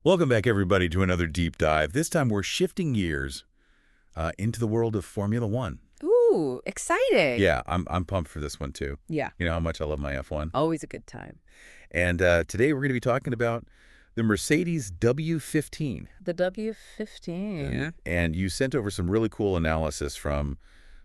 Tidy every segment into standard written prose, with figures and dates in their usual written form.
Welcome back, everybody, to another deep dive. This time we're shifting gears into the world of Formula One. Ooh, exciting. Yeah, I'm pumped for this one, too. Yeah. You know how much I love my F1. Always a good time. And today we're going to be talking about the Mercedes W15. The W15. And you sent over some really cool analysis from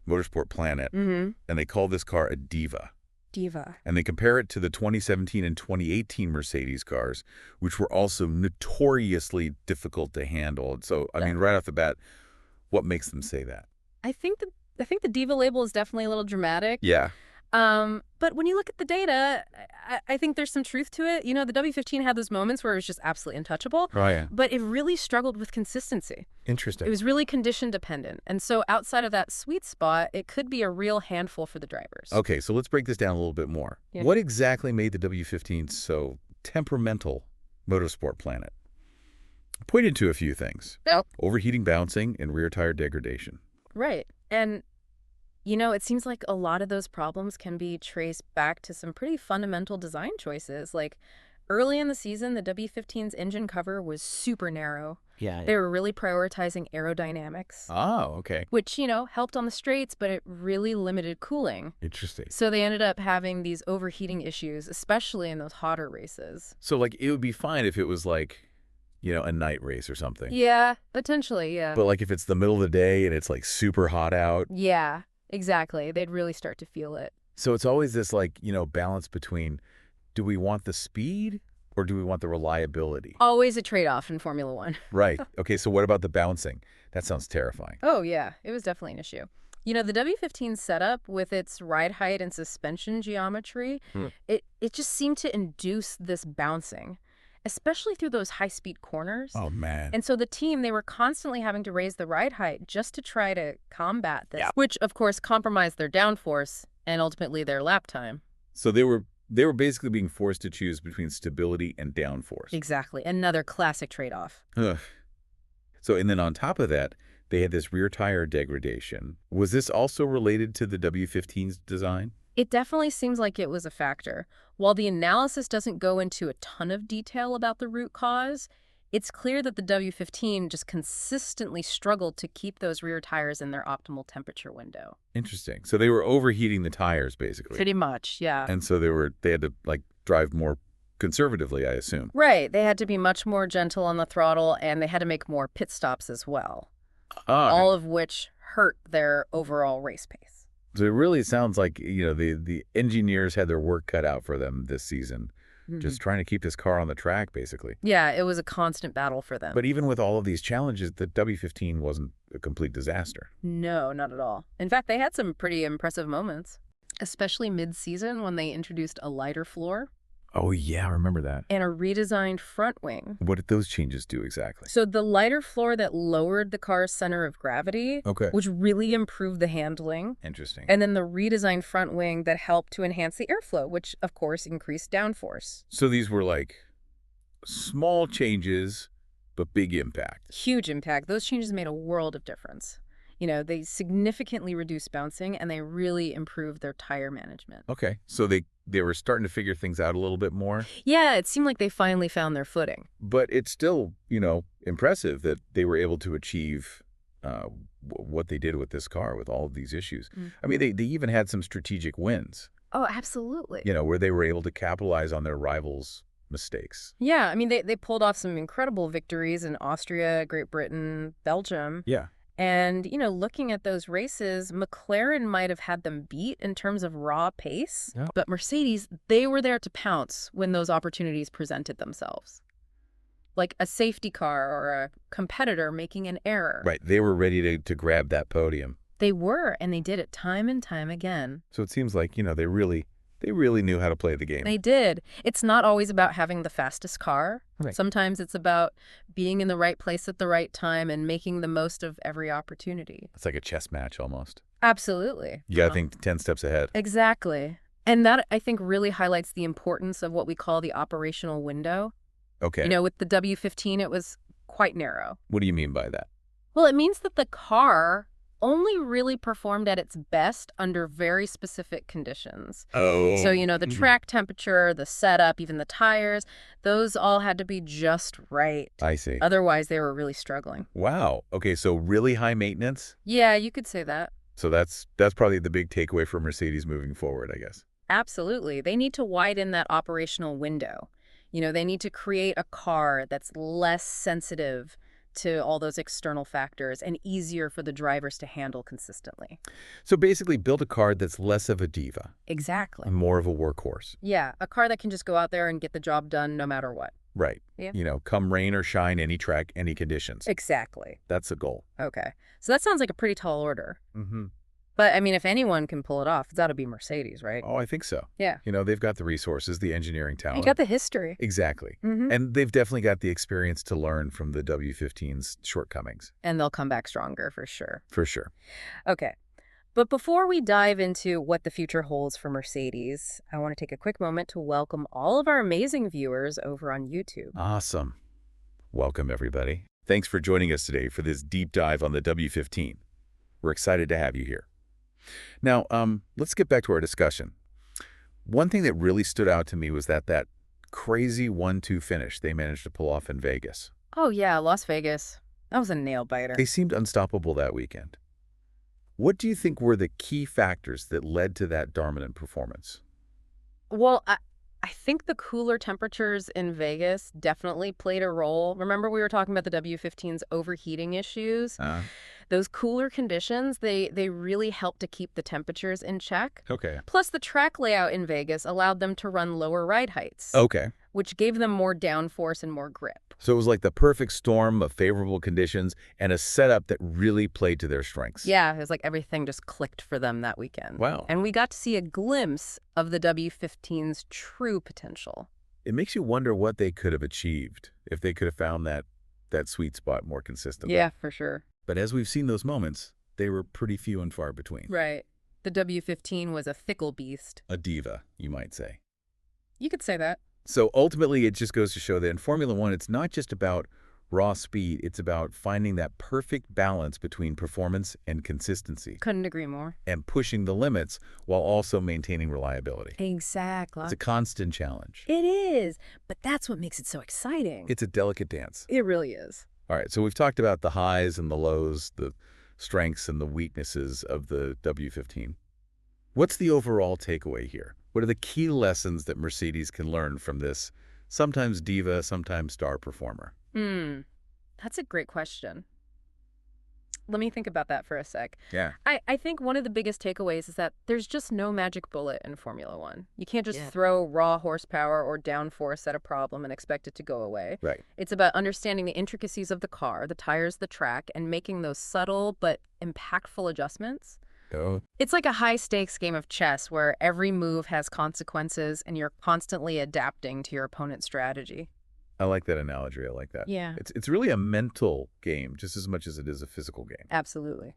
Motorsport Planet, and they call this car a diva. Diva. And they compare it to the 2017 and 2018 Mercedes cars, which were also notoriously difficult to handle. So, I mean, right off the bat, what makes them say that? I think the diva label is definitely a little dramatic. Yeah. But when you look at the data, I think there's some truth to it. You know, the W15 had those moments where it was just absolutely untouchable. Oh, yeah. But it really struggled with consistency. Interesting. It was really condition dependent. And so outside of that sweet spot, it could be a real handful for the drivers. Okay, so let's break this down a little bit more. Yeah. What exactly made the W15 so temperamental, Motorsport Planet? Pointed to a few things. Yep. Overheating, bouncing, and rear tire degradation. Right. And you know, it seems like a lot of those problems can be traced back to some pretty fundamental design choices. Like early in the season, the W15's engine cover was super narrow. Yeah. They were really prioritizing aerodynamics, Oh, okay. which, you know, helped on the straights, but it really limited cooling. Interesting. So they ended up having these overheating issues, especially in those hotter races. So, like, it would be fine if it was, like, you know, a night race or something. Yeah, potentially, yeah. But, like, if it's the middle of the day and it's, like, super hot out. Yeah, exactly. They'd really start to feel it. So it's always this, like, you know, balance between, do we want the speed or do we want the reliability? Always a trade-off in Formula One. Right. Okay, so what about the bouncing? That sounds terrifying. Oh, yeah. It was definitely an issue. You know, the W15 setup with its ride height and suspension geometry, it just seemed to induce this bouncing, especially through those high-speed corners. Oh, man. And so the team, they were constantly having to raise the ride height just to try to combat this, Yeah. which, of course, compromised their downforce and ultimately their lap time. So they were basically being forced to choose between stability and downforce. Exactly. Another classic trade-off. Ugh. So, and then on top of that, they had this rear tire degradation. Was this also related to the W15's design? It definitely seems like it was a factor. While the analysis doesn't go into a ton of detail about the root cause, it's clear that the W15 just consistently struggled to keep those rear tires in their optimal temperature window. Interesting. So they were overheating the tires, basically. Pretty much, yeah. And so they had to, like, drive more conservatively, I assume. Right. They had to be much more gentle on the throttle, and they had to make more pit stops as well, Ah, all of which hurt their overall race pace. so it really sounds like, you know, the engineers had their work cut out for them this season, just trying to keep this car on the track, basically. Yeah, it was a constant battle for them. But even with all of these challenges, the W15 wasn't a complete disaster. No, not at all. In fact, they had some pretty impressive moments, especially mid-season when they introduced a lighter floor Oh, yeah, I remember that. and a redesigned front wing. What did those changes do exactly? So the lighter floor that lowered the car's center of gravity, Okay. which really improved the handling, Interesting. and then the redesigned front wing that helped to enhance the airflow, which of course increased downforce. So these were like small changes, but big impact. Huge impact. Those changes made a world of difference. You know, they significantly reduced bouncing and they really improved their tire management. Okay. So they were starting to figure things out a little bit more, Yeah, it seemed like they finally found their footing. but it's still, you know, impressive that they were able to achieve what they did with this car with all of these issues. I mean, they even had some strategic wins, Oh, absolutely. you know, where they were able to capitalize on their rivals' mistakes. Yeah, I mean, they pulled off some incredible victories in Austria, Great Britain, Belgium. Yeah. And, you know, looking at those races, McLaren might have had them beat in terms of raw pace. Yeah. But Mercedes, they were there to pounce when those opportunities presented themselves. Like a safety car or a competitor making an error. Right. They were ready to grab that podium. They were, and they did it time and time again. So it seems like, you know, they really knew how to play the game. They did. It's not always about having the fastest car. Right. Sometimes it's about being in the right place at the right time and making the most of every opportunity. It's like a chess match almost. Absolutely. You got to think 10 steps ahead. Exactly. And that, I think, really highlights the importance of what we call the operational window. Okay. You know, with the W15, it was quite narrow. What do you mean by that? Well, it means that the car only really performed at its best under very specific conditions. Oh. So, the track temperature, the setup, even the tires, those all had to be just right. I see. Otherwise, they were really struggling. Wow. Okay, so really high maintenance? Yeah, you could say that. So that's probably the big takeaway for Mercedes moving forward, I guess. Absolutely. They need to widen that operational window. They need to create a car that's less sensitive to all those external factors and easier for the drivers to handle consistently. So basically build a car that's less of a diva Exactly. and more of a workhorse. Yeah, a car that can just go out there and get the job done no matter what. Right. Yeah. Come rain or shine, any track, any conditions. Exactly. That's the goal. Okay. So that sounds like a pretty tall order. Mm-hmm. But, if anyone can pull it off, it's got to be Mercedes, right? Oh, I think so. Yeah. They've got the resources, the engineering talent. You got the history. Exactly. Mm-hmm. And they've definitely got the experience to learn from the W15's shortcomings. And they'll come back stronger for sure. For sure. Okay. But before we dive into what the future holds for Mercedes, I want to take a quick moment to welcome all of our amazing viewers over on YouTube. Awesome. Welcome, everybody. Thanks for joining us today for this deep dive on the W15. We're excited to have you here. Now, let's get back to our discussion. One thing that really stood out to me was that crazy 1-2 finish they managed to pull off in Vegas. Oh, yeah, Las Vegas. That was a nail-biter. They seemed unstoppable that weekend. What do you think were the key factors that led to that dominant performance? Well, I think the cooler temperatures in Vegas definitely played a role. Remember we were talking about the W15's overheating issues? Those cooler conditions, they really helped to keep the temperatures in check. Okay. Plus, the track layout in Vegas allowed them to run lower ride heights. Okay. Which gave them more downforce and more grip. So it was like the perfect storm of favorable conditions and a setup that really played to their strengths. Yeah, it was like everything just clicked for them that weekend. Wow. And we got to see a glimpse of the W15's true potential. It makes you wonder what they could have achieved if they could have found that sweet spot more consistently. Yeah, for sure. But as we've seen those moments, they were pretty few and far between. Right. The W15 was a fickle beast. A diva, you might say. You could say that. So ultimately, it just goes to show that in Formula One, it's not just about raw speed. It's about finding that perfect balance between performance and consistency. Couldn't agree more. And pushing the limits while also maintaining reliability. Exactly. It's a constant challenge. It is. But that's what makes it so exciting. It's a delicate dance. It really is. All right, so we've talked about the highs and the lows, the strengths and the weaknesses of the W15. What's the overall takeaway here? What are the key lessons that Mercedes can learn from this sometimes diva, sometimes star performer? That's a great question. Let me think about that for a sec. Yeah. I think one of the biggest takeaways is that there's just no magic bullet in Formula One. You can't just throw raw horsepower or downforce at a problem and expect it to go away. Right. It's about understanding the intricacies of the car, the tires, the track, and making those subtle but impactful adjustments. Oh. It's like a high-stakes game of chess where every move has consequences and you're constantly adapting to your opponent's strategy. I like that analogy. I like that. Yeah. It's really a mental game just as much as it is a physical game. Absolutely.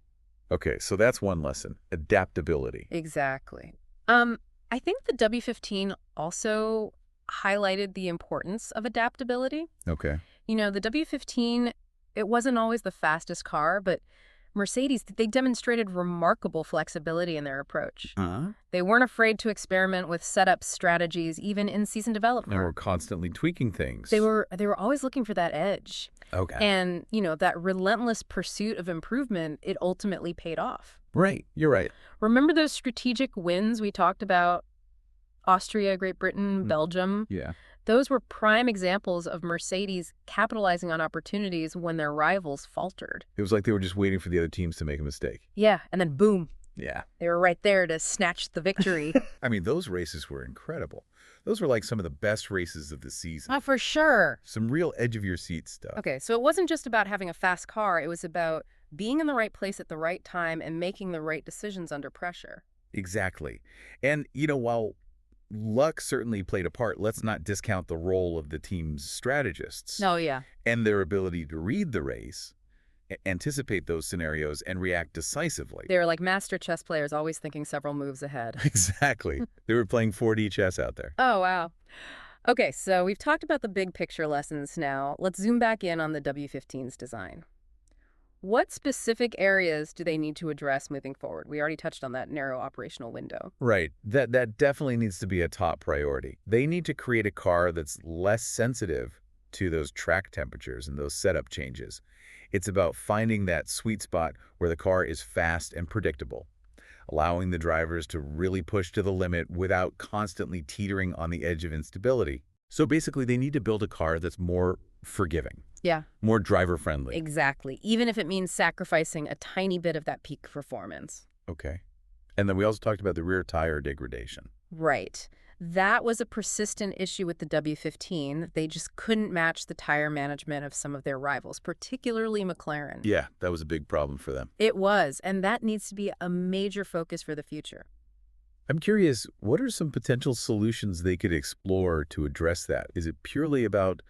Okay, so that's one lesson, adaptability. Exactly. I think the W15 also highlighted the importance of adaptability. Okay. The W15, it wasn't always the fastest car, but Mercedes, they demonstrated remarkable flexibility in their approach. They weren't afraid to experiment with setup strategies, even in season development. And we're constantly tweaking things. They were always looking for that edge. Okay. And, that relentless pursuit of improvement, it ultimately paid off. Right. You're right. Remember those strategic wins we talked about? Austria, Great Britain, Belgium? Yeah. Those were prime examples of Mercedes capitalizing on opportunities when their rivals faltered. It was like they were just waiting for the other teams to make a mistake. Yeah, and then boom. Yeah. They were right there to snatch the victory. I mean, those races were incredible. Those were like some of the best races of the season. Oh, for sure. Some real edge-of-your-seat stuff. Okay, so it wasn't just about having a fast car. It was about being in the right place at the right time and making the right decisions under pressure. Exactly. And, while luck certainly played a part, let's not discount the role of the team's strategists. Oh, yeah. And their ability to read the race, anticipate those scenarios, and react decisively. They were like master chess players, always thinking several moves ahead. Exactly. They were playing 4D chess out there. Oh, wow. Okay, so we've talked about the big picture lessons now. Let's zoom back in on the W15's design. What specific areas do they need to address moving forward? We already touched on that narrow operational window. Right. That definitely needs to be a top priority. They need to create a car that's less sensitive to those track temperatures and those setup changes. It's about finding that sweet spot where the car is fast and predictable, allowing the drivers to really push to the limit without constantly teetering on the edge of instability. So basically, they need to build a car that's more forgiving, Yeah, more driver-friendly. exactly. Even if it means sacrificing a tiny bit of that peak performance. Okay. And then we also talked about the rear tire degradation. Right. That was a persistent issue with the W15. They just couldn't match the tire management of some of their rivals, particularly McLaren. Yeah, that was a big problem for them. It was, and that needs to be a major focus for the future. I'm curious, what are some potential solutions they could explore to address that? Is it purely about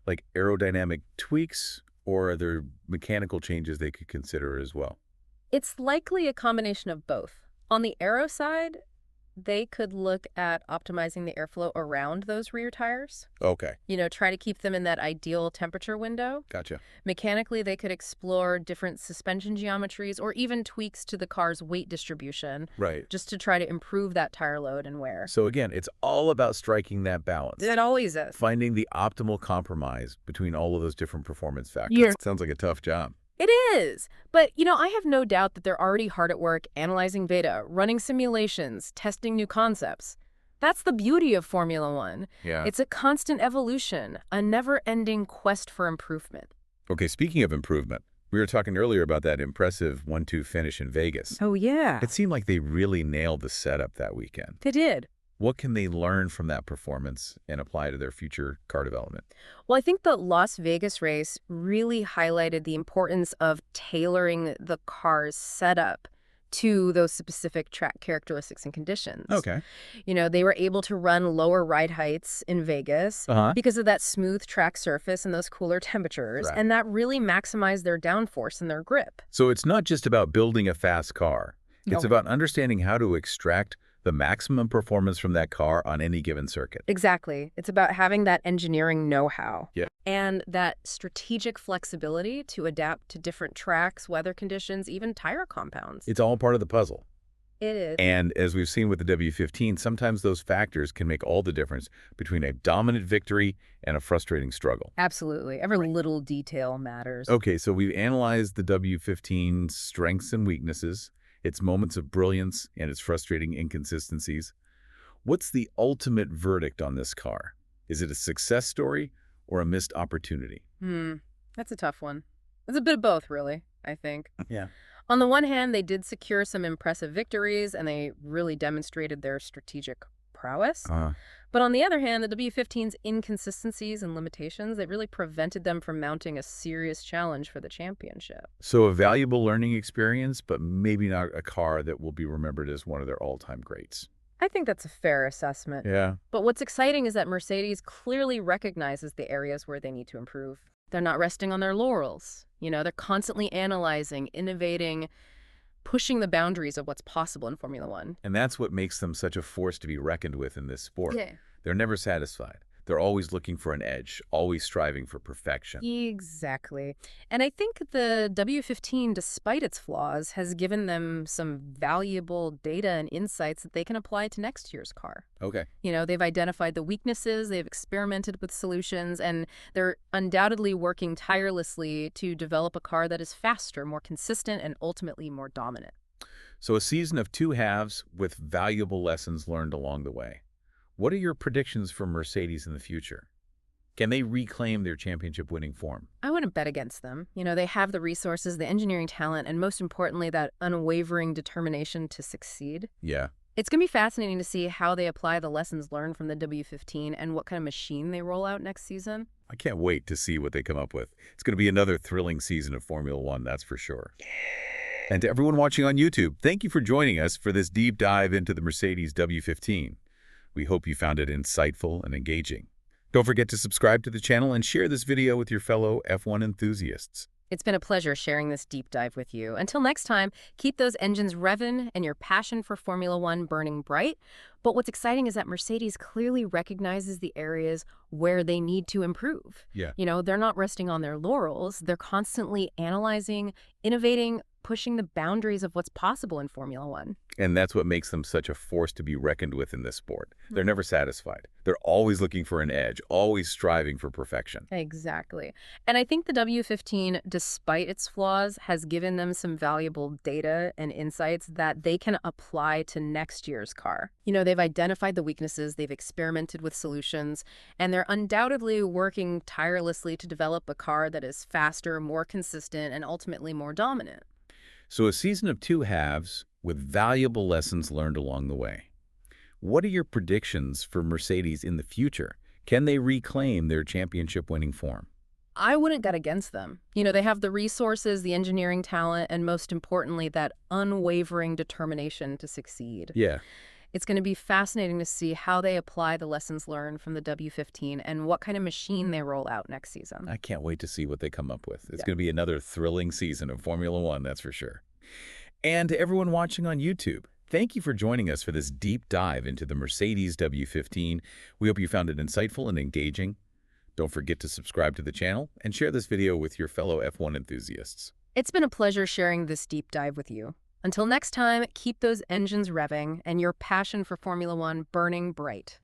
like aerodynamic tweaks, or are there mechanical changes they could consider as well? It's likely a combination of both. On the aero side, they could look at optimizing the airflow around those rear tires. Okay, Try to keep them in that ideal temperature window. gotcha. Mechanically, they could explore different suspension geometries or even tweaks to the car's weight distribution Right. just to try to improve that tire load and wear. So again, it's all about striking that balance. It always is. Finding the optimal compromise between all of those different performance factors. Yeah. Sounds like a tough job. It is. But, I have no doubt that they're already hard at work analyzing data, running simulations, testing new concepts. That's the beauty of Formula One. Yeah. It's a constant evolution, a never-ending quest for improvement. Okay, speaking of improvement, we were talking earlier about that impressive 1-2 finish in Vegas. Oh, yeah. It seemed like they really nailed the setup that weekend. They did. What can they learn from that performance and apply to their future car development? Well, I think the Las Vegas race really highlighted the importance of tailoring the car's setup to those specific track characteristics and conditions. Okay. They were able to run lower ride heights in Vegas because of that smooth track surface and those cooler temperatures, Right. and that really maximized their downforce and their grip. So it's not just about building a fast car. It's No. about understanding how to extract the maximum performance from that car on any given circuit. Exactly. It's about having that engineering know-how. Yeah. And that strategic flexibility to adapt to different tracks, weather conditions, even tire compounds. It's all part of the puzzle. It is. And as we've seen with the W15, sometimes those factors can make all the difference between a dominant victory and a frustrating struggle. Absolutely. Every little detail matters. Okay, so we've analyzed the W15's strengths and weaknesses, its moments of brilliance, and its frustrating inconsistencies. What's the ultimate verdict on this car? Is it a success story or a missed opportunity? That's a tough one. It's a bit of both, really, I think. Yeah. On the one hand, they did secure some impressive victories, and they really demonstrated their strategic prowess. But on the other hand, the W15's inconsistencies and limitations, they really prevented them from mounting a serious challenge for the championship. So a valuable learning experience, but maybe not a car that will be remembered as one of their all-time greats. I think that's a fair assessment. Yeah. But what's exciting is that Mercedes clearly recognizes the areas where they need to improve. They're not resting on their laurels. They're constantly analyzing, innovating, pushing the boundaries of what's possible in Formula One. And that's what makes them such a force to be reckoned with in this sport. Yeah. They're never satisfied. They're always looking for an edge, always striving for perfection. Exactly. And I think the W15, despite its flaws, has given them some valuable data and insights that they can apply to next year's car. Okay. They've identified the weaknesses, they've experimented with solutions, and they're undoubtedly working tirelessly to develop a car that is faster, more consistent, and ultimately more dominant. So a season of two halves with valuable lessons learned along the way. What are your predictions for Mercedes in the future? Can they reclaim their championship-winning form? I wouldn't bet against them. They have the resources, the engineering talent, and most importantly, that unwavering determination to succeed. Yeah. It's going to be fascinating to see how they apply the lessons learned from the W15 and what kind of machine they roll out next season. I can't wait to see what they come up with. It's going to be another thrilling season of Formula One, that's for sure. And to everyone watching on YouTube, thank you for joining us for this deep dive into the Mercedes W15. We hope you found it insightful and engaging. Don't forget to subscribe to the channel and share this video with your fellow F1 enthusiasts. It's been a pleasure sharing this deep dive with you. Until next time, keep those engines revving and your passion for Formula One burning bright. But what's exciting is that Mercedes clearly recognizes the areas where they need to improve. Yeah. They're not resting on their laurels. They're constantly analyzing, innovating, pushing the boundaries of what's possible in Formula One. And that's what makes them such a force to be reckoned with in this sport. They're never satisfied. They're always looking for an edge, always striving for perfection. Exactly. And I think the W15, despite its flaws, has given them some valuable data and insights that they can apply to next year's car. They've identified the weaknesses, they've experimented with solutions, and they're undoubtedly working tirelessly to develop a car that is faster, more consistent, and ultimately more dominant. So a season of two halves with valuable lessons learned along the way. What are your predictions for Mercedes in the future? Can they reclaim their championship-winning form? I wouldn't bet against them. They have the resources, the engineering talent, and most importantly, that unwavering determination to succeed. Yeah. It's going to be fascinating to see how they apply the lessons learned from the W15 and what kind of machine they roll out next season. I can't wait to see what they come up with. It's Yeah. going to be another thrilling season of Formula One, that's for sure. And to everyone watching on YouTube, thank you for joining us for this deep dive into the Mercedes W15. We hope you found it insightful and engaging. Don't forget to subscribe to the channel and share this video with your fellow F1 enthusiasts. It's been a pleasure sharing this deep dive with you. Until next time, keep those engines revving and your passion for Formula One burning bright.